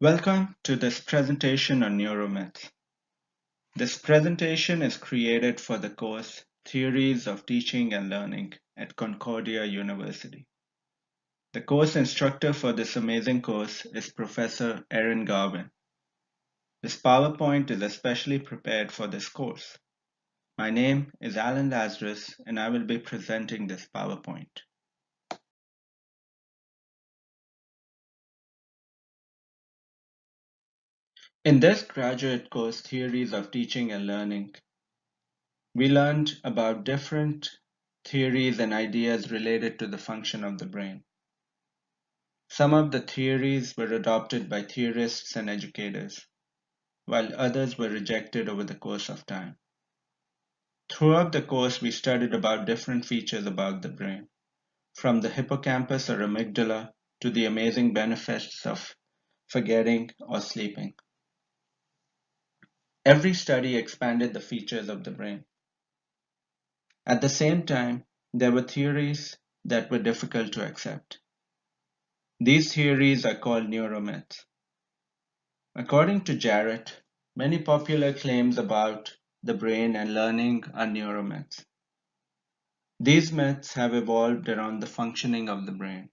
Welcome to this presentation on neuromyths. This presentation is created for the course Theories of Teaching and Learning at Concordia University. The course instructor for this amazing course is Professor Erin Garvin. This PowerPoint is especially prepared for this course. My name is Alan Lazarus and I will be presenting this PowerPoint. In this graduate course, Theories of Teaching and Learning, we learned about different theories and ideas related to the function of the brain. Some of the theories were adopted by theorists and educators, while others were rejected over the course of time. Throughout the course, we studied about different features about the brain, from the hippocampus or amygdala to the amazing benefits of forgetting or sleeping. Every study expanded the features of the brain. At the same time, there were theories that were difficult to accept. These theories are called neuromyths. According to Jarrett, many popular claims about the brain and learning are neuromyths. These myths have evolved around the functioning of the brain.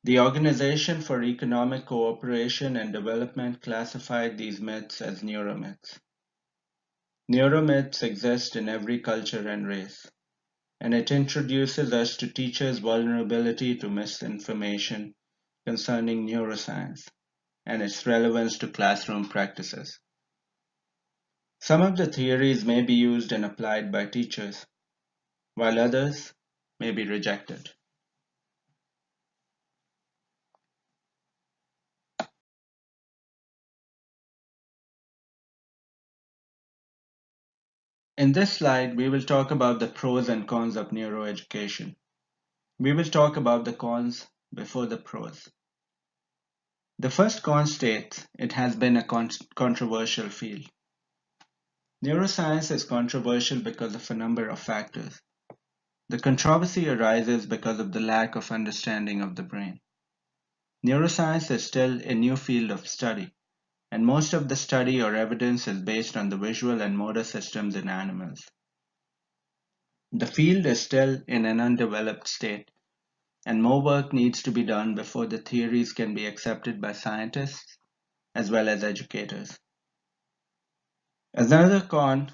The Organization for Economic Cooperation and Development classified these myths as neuromyths. Neuromyths exist in every culture and race, and it introduces us to teachers' vulnerability to misinformation concerning neuroscience and its relevance to classroom practices. Some of the theories may be used and applied by teachers, while others may be rejected. In this slide, we will talk about the pros and cons of neuroeducation. We will talk about the cons before the pros. The first con states it has been a controversial field. Neuroscience is controversial because of a number of factors. The controversy arises because of the lack of understanding of the brain. Neuroscience is still a new field of study, and most of the study or evidence is based on the visual and motor systems in animals. The field is still in an undeveloped state, and more work needs to be done before the theories can be accepted by scientists as well as educators. Another con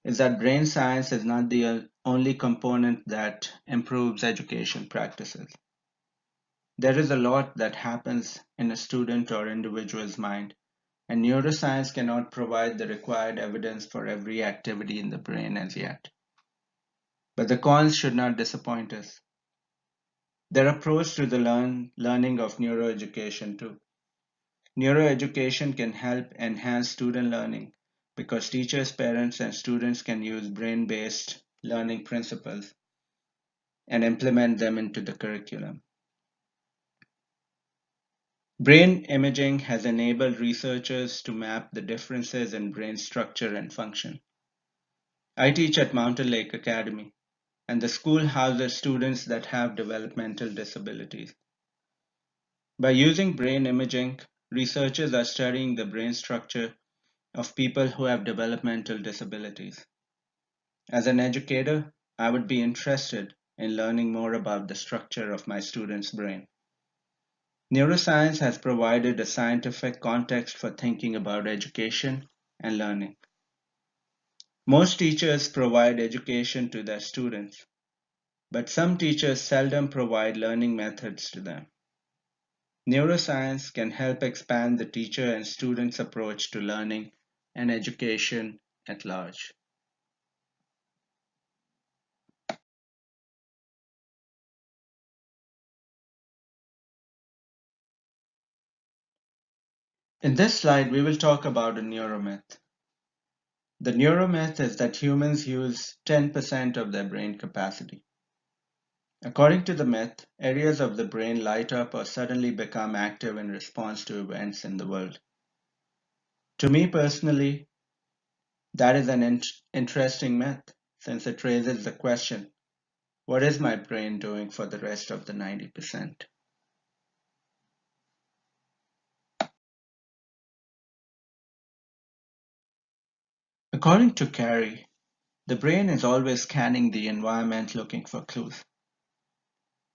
is that brain science is not the only component that improves education practices. There is a lot that happens in a student or individual's mind, and neuroscience cannot provide the required evidence for every activity in the brain as yet. But the cons should not disappoint us. There are pros to the learning of neuroeducation too. Neuroeducation can help enhance student learning because teachers, parents, and students can use brain-based learning principles and implement them into the curriculum. Brain imaging has enabled researchers to map the differences in brain structure and function. I teach at Mountain Lake Academy, and the school houses students that have developmental disabilities. By using brain imaging, researchers are studying the brain structure of people who have developmental disabilities. As an educator, I would be interested in learning more about the structure of my students' brain. Neuroscience has provided a scientific context for thinking about education and learning. Most teachers provide education to their students, but some teachers seldom provide learning methods to them. Neuroscience can help expand the teacher and student's approach to learning and education at large. In this slide, we will talk about a neuromyth. The neuromyth is that humans use 10% of their brain capacity. According to the myth, areas of the brain light up or suddenly become active in response to events in the world. To me personally, that is an interesting myth since it raises the question, what is my brain doing for the rest of the 90%? According to Carey, the brain is always scanning the environment looking for clues.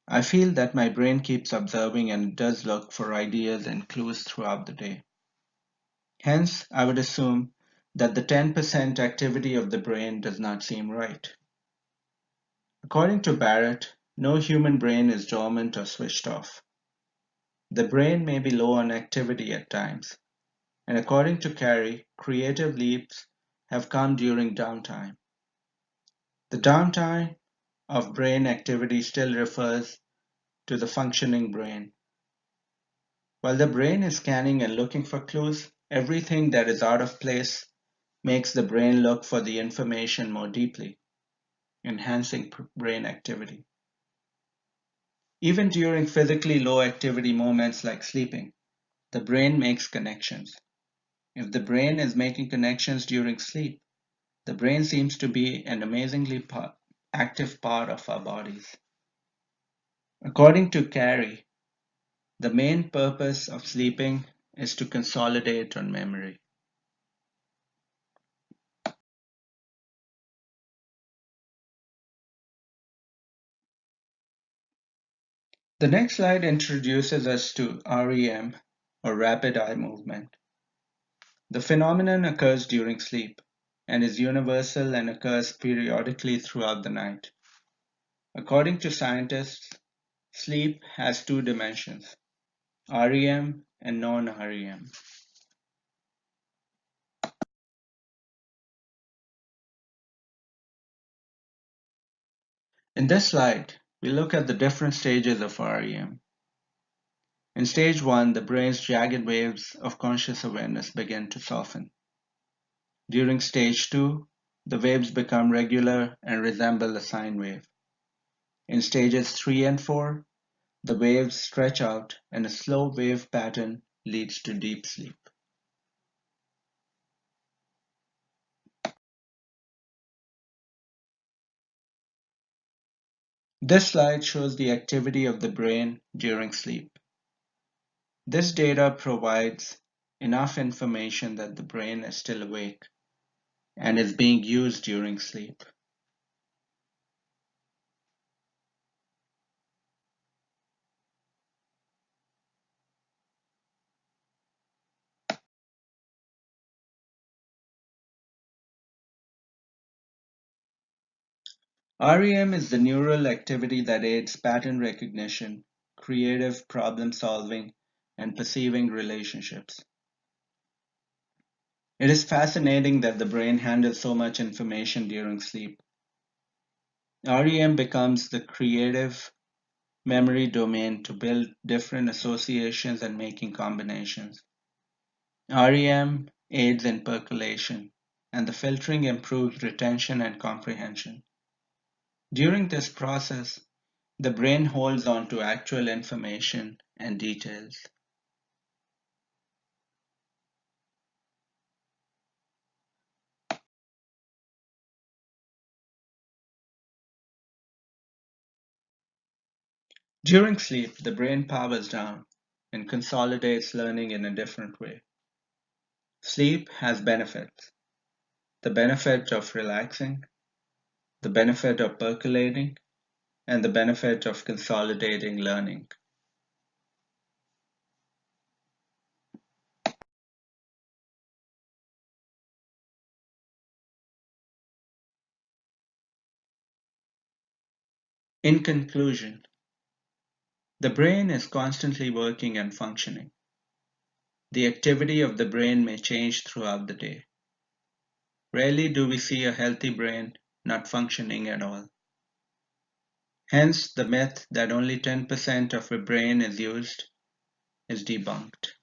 I feel that my brain keeps observing and does look for ideas and clues throughout the day. Hence, I would assume that the 10% activity of the brain does not seem right. According to Barrett, no human brain is dormant or switched off. The brain may be low on activity at times, and according to Carey, creative leaps have come during downtime. The downtime of brain activity still refers to the functioning brain. While the brain is scanning and looking for clues, everything that is out of place makes the brain look for the information more deeply, enhancing brain activity. Even during physically low activity moments like sleeping, the brain makes connections. If the brain is making connections during sleep, the brain seems to be an amazingly active part of our bodies. According to Carey, the main purpose of sleeping is to consolidate on memory. The next slide introduces us to REM, or rapid eye movement. The phenomenon occurs during sleep and is universal and occurs periodically throughout the night. According to scientists, sleep has two dimensions, REM and non-REM. In this slide, we look at the different stages of REM. In stage 1, the brain's jagged waves of conscious awareness begin to soften. During stage 2, the waves become regular and resemble a sine wave. In stages 3 and 4, the waves stretch out and a slow wave pattern leads to deep sleep. This slide shows the activity of the brain during sleep. This data provides enough information that the brain is still awake and is being used during sleep. REM is the neural activity that aids pattern recognition, creative problem solving, and perceiving relationships. It is fascinating that the brain handles so much information during sleep. REM becomes the creative memory domain to build different associations and making combinations. REM aids in percolation, and the filtering improves retention and comprehension. During this process, the brain holds on to actual information and details. During sleep, the brain powers down and consolidates learning in a different way. Sleep has benefits: the benefit of relaxing, the benefit of percolating, and the benefit of consolidating learning. In conclusion, the brain is constantly working and functioning. The activity of the brain may change throughout the day. Rarely do we see a healthy brain not functioning at all. Hence, the myth that only 10% of a brain is used is debunked.